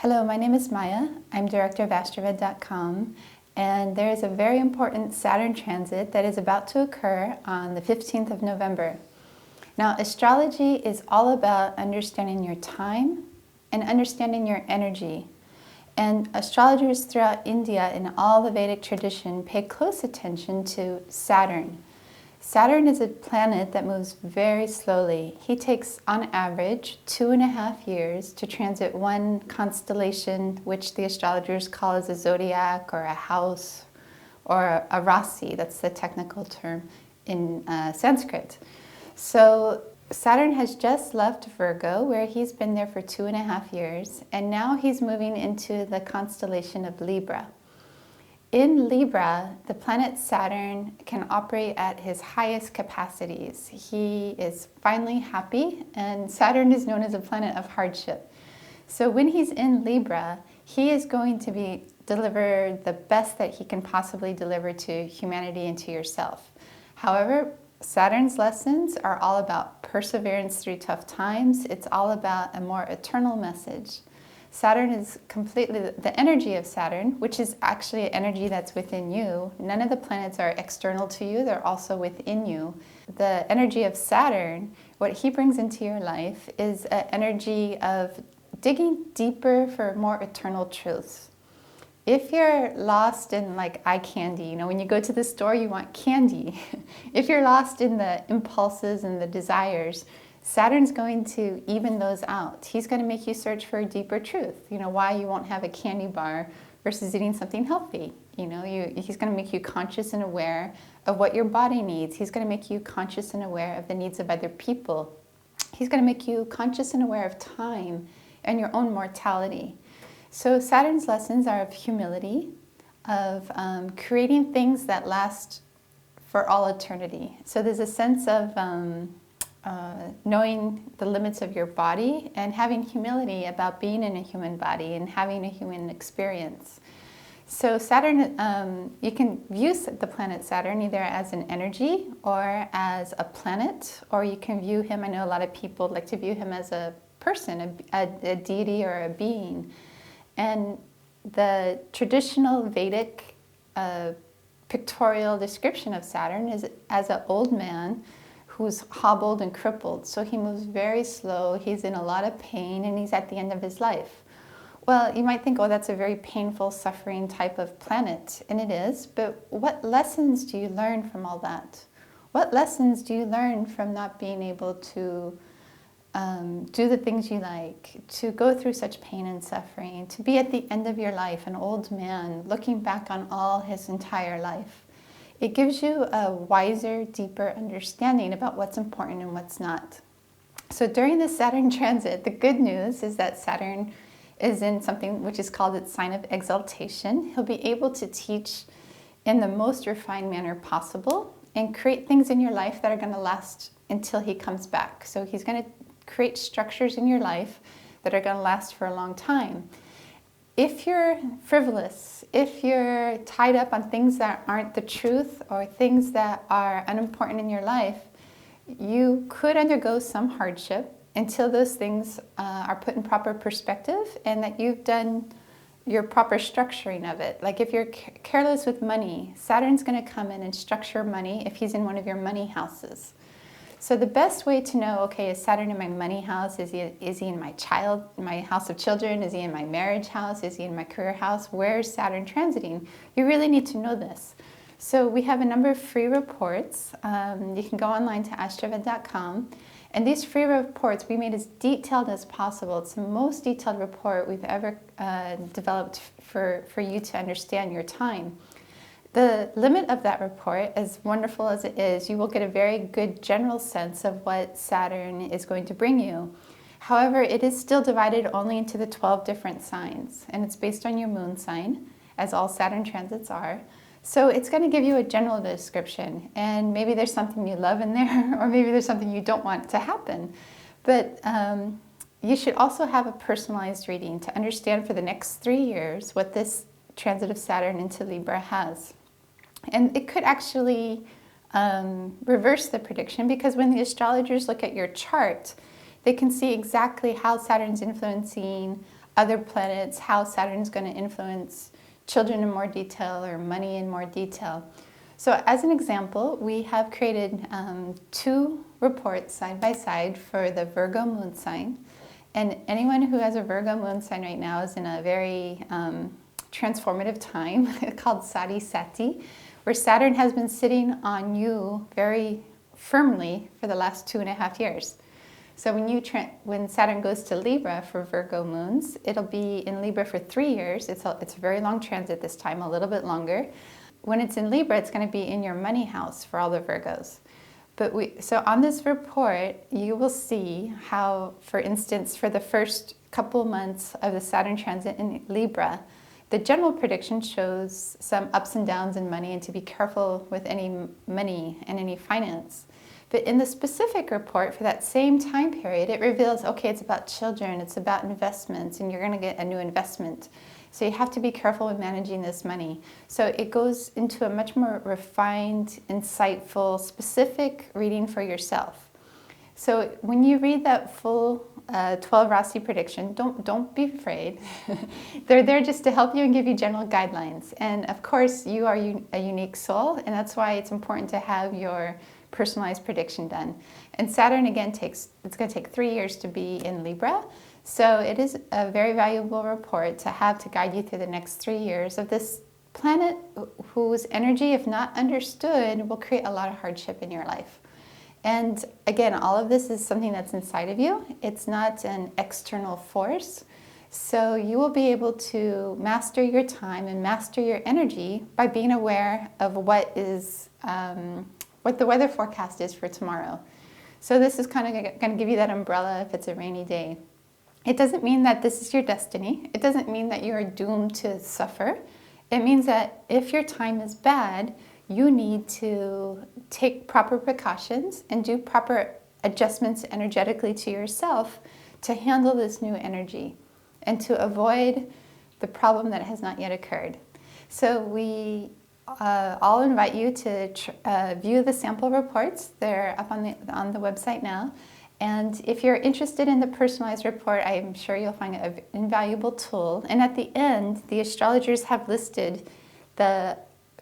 Hello, my name is Maya. I'm director of astroved.com, and there is a very important Saturn transit that is about to occur on the 15th of November. Now, astrology is all about understanding your time and understanding your energy. And astrologers throughout India and all the Vedic tradition pay close attention to Saturn. Saturn is a planet that moves very slowly. He takes, on average, 2.5 years to transit one constellation, which the astrologers call as a zodiac or a house or a rasi. That's the technical term in Sanskrit. So Saturn has just left Virgo, where he's been there for 2.5 years, and now he's moving into the constellation of Libra. In Libra, the planet Saturn can operate at his highest capacities. He is finally happy, and Saturn is known as a planet of hardship. So when he's in Libra, he is going to deliver the best that he can possibly deliver to humanity and to yourself. However, Saturn's lessons are all about perseverance through tough times. It's all about a more eternal message. Saturn is completely, the energy of Saturn, which is actually an energy that's within you. None of the planets are external to you, they're also within you. The energy of Saturn, what he brings into your life is an energy of digging deeper for more eternal truths. If you're lost in like eye candy, when you go to the store, you want candy. If you're lost in the impulses and the desires, Saturn's going to even those out. He's going to make you search for a deeper truth. Why you won't have a candy bar versus eating something healthy. He's going to make you conscious and aware of what your body needs. He's going to make you conscious and aware of the needs of other people. He's going to make you conscious and aware of time and your own mortality. So Saturn's lessons are of humility, of creating things that last for all eternity. So there's a sense of knowing the limits of your body and having humility about being in a human body and having a human experience. So Saturn, you can view the planet Saturn either as an energy or as a planet, or you can view him, I know a lot of people like to view him as a person, a deity or a being. And the traditional Vedic pictorial description of Saturn is as an old man who's hobbled and crippled. So he moves very slow, he's in a lot of pain, and he's at the end of his life. Well, you might think, oh, that's a very painful, suffering type of planet, and it is, but what lessons do you learn from all that? What lessons do you learn from not being able to do the things you like, to go through such pain and suffering, to be at the end of your life, an old man, looking back on all his entire life? It gives you a wiser, deeper understanding about what's important and what's not. So during the Saturn transit, the good news is that Saturn is in something which is called its sign of exaltation. He'll be able to teach in the most refined manner possible and create things in your life that are going to last until he comes back. So he's going to create structures in your life that are going to last for a long time. If you're frivolous, if you're tied up on things that aren't the truth or things that are unimportant in your life, you could undergo some hardship until those things are put in proper perspective and that you've done your proper structuring of it. Like if you're careless with money, Saturn's going to come in and structure money if he's in one of your money houses. So the best way to know, okay, is Saturn in my money house? Is he in my house of children? Is he in my marriage house? Is he in my career house? Where's Saturn transiting? You really need to know this. So we have a number of free reports. You can go online to astroved.com. And these free reports we made as detailed as possible. It's the most detailed report we've ever developed for you to understand your time. The limit of that report, as wonderful as it is, you will get a very good general sense of what Saturn is going to bring you. However, it is still divided only into the 12 different signs, and it's based on your moon sign, as all Saturn transits are. So it's going to give you a general description, and maybe there's something you love in there, or maybe there's something you don't want to happen. But you should also have a personalized reading to understand for the next 3 years what this transit of Saturn into Libra has. And it could actually reverse the prediction, because when the astrologers look at your chart, they can see exactly how Saturn's influencing other planets, how Saturn's going to influence children in more detail or money in more detail. So as an example, we have created 2 reports side by side for the Virgo moon sign. And anyone who has a Virgo moon sign right now is in a very transformative time called Sati Sati, where Saturn has been sitting on you very firmly for the last 2.5 years. So when Saturn goes to Libra for Virgo moons, it'll be in Libra for 3 years. It's a very long transit this time, a little bit longer. When it's in Libra, it's going to be in your money house for all the Virgos. So on this report, you will see how, for instance, for the first couple months of the Saturn transit in Libra, the general prediction shows some ups and downs in money and to be careful with any money and any finance. But in the specific report for that same time period, it reveals, okay, it's about children, it's about investments, and you're going to get a new investment. So you have to be careful with managing this money. So it goes into a much more refined, insightful, specific reading for yourself. So when you read that full 12 Rasi prediction, don't be afraid. They're there just to help you and give you general guidelines. And of course, you are a unique soul, and that's why it's important to have your personalized prediction done. And Saturn, again, it's going to take 3 years to be in Libra. So it is a very valuable report to have to guide you through the next 3 years of this planet whose energy, if not understood, will create a lot of hardship in your life. And again, all of this is something that's inside of you. It's not an external force. So you will be able to master your time and master your energy by being aware of what the weather forecast is for tomorrow. So this is kind of going to give you that umbrella if it's a rainy day. It doesn't mean that this is your destiny. It doesn't mean that you are doomed to suffer. It means that if your time is bad, you need to take proper precautions and do proper adjustments energetically to yourself to handle this new energy and to avoid the problem that has not yet occurred. So I'll invite you to view the sample reports. They're up on the website now. And if you're interested in the personalized report, I'm sure you'll find it an invaluable tool. And at the end, the astrologers have listed the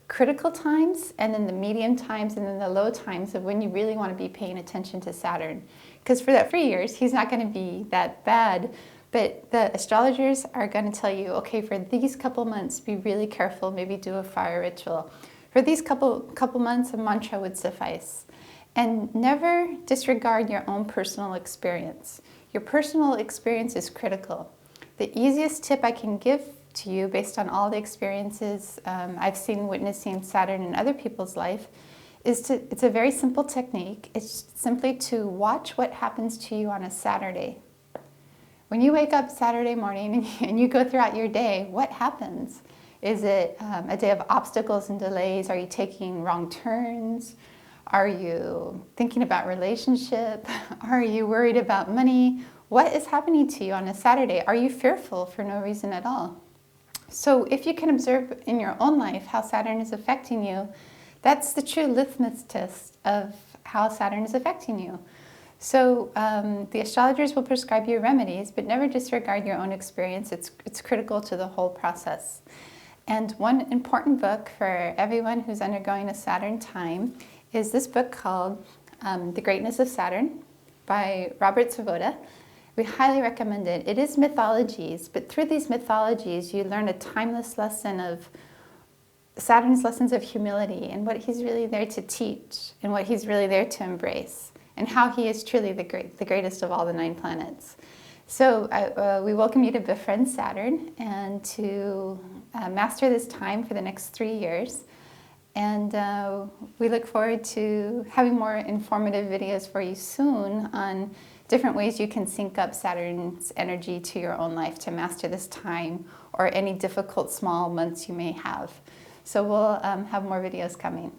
critical times and then the medium times and then the low times of when you really want to be paying attention to Saturn. Because for that 3 years, he's not going to be that bad. But the astrologers are going to tell you, okay, for these couple months, be really careful, maybe do a fire ritual. For these couple months, a mantra would suffice. And never disregard your own personal experience. Your personal experience is critical. The easiest tip I can give to you based on all the experiences I've seen witnessing Saturn in other people's life it's a very simple technique. It's simply to watch what happens to you on a Saturday. When you wake up Saturday morning and you go throughout your day, what happens? Is it a day of obstacles and delays? Are you taking wrong turns? Are you thinking about relationship? Are you worried about money? What is happening to you on a Saturday? Are you fearful for no reason at all? So if you can observe in your own life how Saturn is affecting you, that's the true litmus test of how Saturn is affecting you. So the astrologers will prescribe you remedies, but never disregard your own experience. It's critical to the whole process. And one important book for everyone who's undergoing a Saturn time is this book called The Greatness of Saturn by Robert Svoboda. We highly recommend it. It is mythologies, but through these mythologies, you learn a timeless lesson of Saturn's lessons of humility and what he's really there to teach and what he's really there to embrace and how he is truly the greatest of all the 9 planets. So we welcome you to befriend Saturn and to master this time for the next 3 years. And we look forward to having more informative videos for you soon on different ways you can sync up Saturn's energy to your own life to master this time or any difficult small months you may have. So we'll have more videos coming.